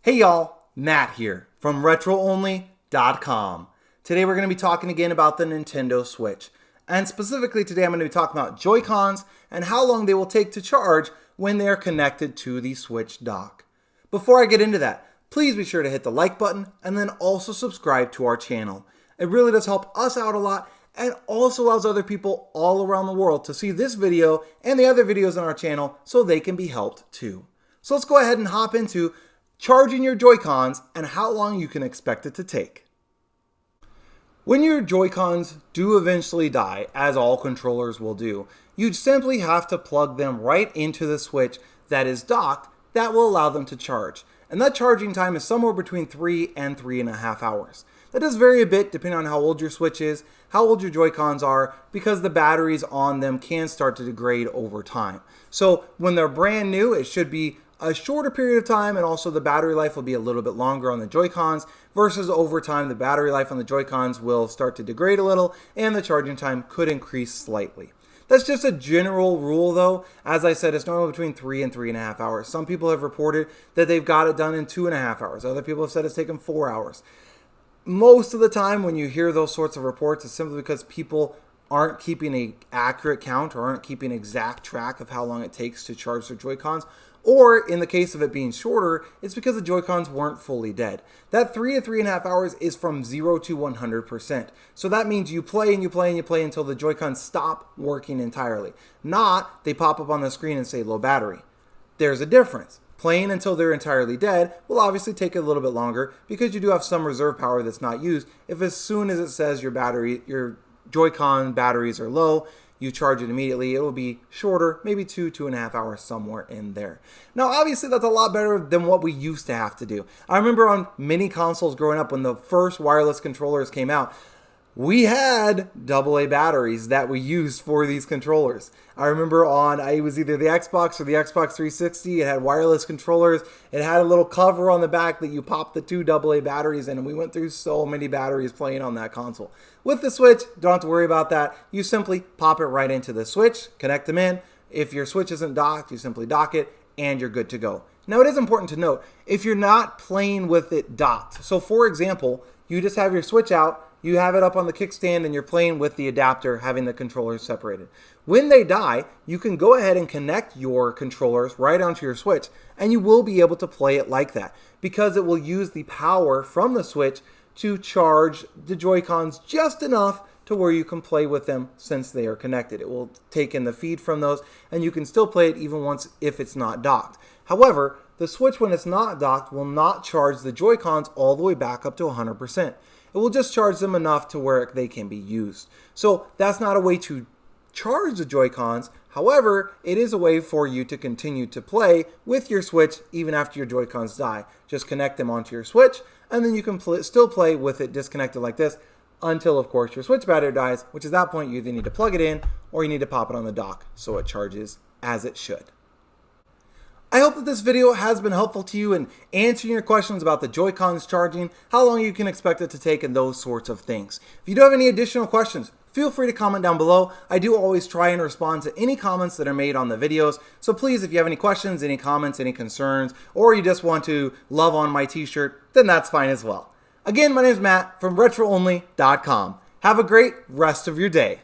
Hey y'all, Matt here from RetroOnly.com. Today we're going to be talking again about the Nintendo Switch. And specifically today I'm going to be talking about Joy-Cons and how long they will take to charge when they are connected to the Switch dock. Before I get into that, please be sure to hit the like button and then also subscribe to our channel. It really does help us out a lot and also allows other people all around the world to see this video and the other videos on our channel so they can be helped too. So let's go ahead and hop into charging your Joy-Cons and how long you can expect it to take. When your Joy-Cons do eventually die, as all controllers will do, you simply have to plug them right into the Switch that is docked that will allow them to charge. And that charging time is somewhere between 3 and 3.5 hours. That does vary a bit depending on how old your Switch is, how old your Joy-Cons are, because the batteries on them can start to degrade over time. So when they're brand new, it should be a shorter period of time, and also the battery life will be a little bit longer on the Joy-Cons, versus over time the battery life on the Joy-Cons will start to degrade a little and the charging time could increase slightly. That's just a general rule though. As I said, it's normally between 3 and 3.5 hours. Some people have reported that they've got it done in 2.5 hours. Other people have said it's taken 4 hours. Most of the time when you hear those sorts of reports, it's simply because people aren't keeping an accurate count or aren't keeping exact track of how long it takes to charge their Joy-Cons. Or in the case of it being shorter, it's because the Joy-Cons weren't fully dead. That 3 to 3.5 hours is from 0 to 100%. So that means you play and you play and you play until the Joy-Cons stop working entirely. Not they pop up on the screen and say low battery. There's a difference. Playing until they're entirely dead will obviously take a little bit longer because you do have some reserve power that's not used. If as soon as it says your Joy-Con batteries are low, you charge it immediately, it will be shorter, maybe 2.5 hours, somewhere in there. Now, obviously, that's a lot better than what we used to have to do. I remember on many consoles growing up when the first wireless controllers came out, we had AA batteries that we used for these controllers. I remember it was either the Xbox or the Xbox 360. It had wireless controllers. It had a little cover on the back that you pop the 2 AA batteries in, and we went through so many batteries playing on that console. With the Switch, don't have to worry about that. You simply pop it right into the Switch, connect them in. If your Switch isn't docked, you simply dock it, and you're good to go. Now, it is important to note, if you're not playing with it docked, so for example, you just have your Switch out, you have it up on the kickstand and you're playing with the adapter, having the controllers separated. When they die, you can go ahead and connect your controllers right onto your Switch, and you will be able to play it like that because it will use the power from the Switch to charge the Joy-Cons just enough to where you can play with them since they are connected. It will take in the feed from those, and you can still play it even once if it's not docked. However, the Switch, when it's not docked, will not charge the Joy-Cons all the way back up to 100%. It will just charge them enough to where they can be used. So that's not a way to charge the Joy-Cons. However, it is a way for you to continue to play with your Switch even after your Joy-Cons die. Just connect them onto your Switch, and then you can still play with it disconnected like this until, of course, your Switch battery dies, which at that point you either need to plug it in or you need to pop it on the dock so it charges as it should. I hope that this video has been helpful to you in answering your questions about the Joy-Cons charging, how long you can expect it to take, and those sorts of things. If you do have any additional questions, feel free to comment down below. I do always try and respond to any comments that are made on the videos. So please, if you have any questions, any comments, any concerns, or you just want to love on my t-shirt, then that's fine as well. Again, my name is Matt from RetroOnly.com. Have a great rest of your day.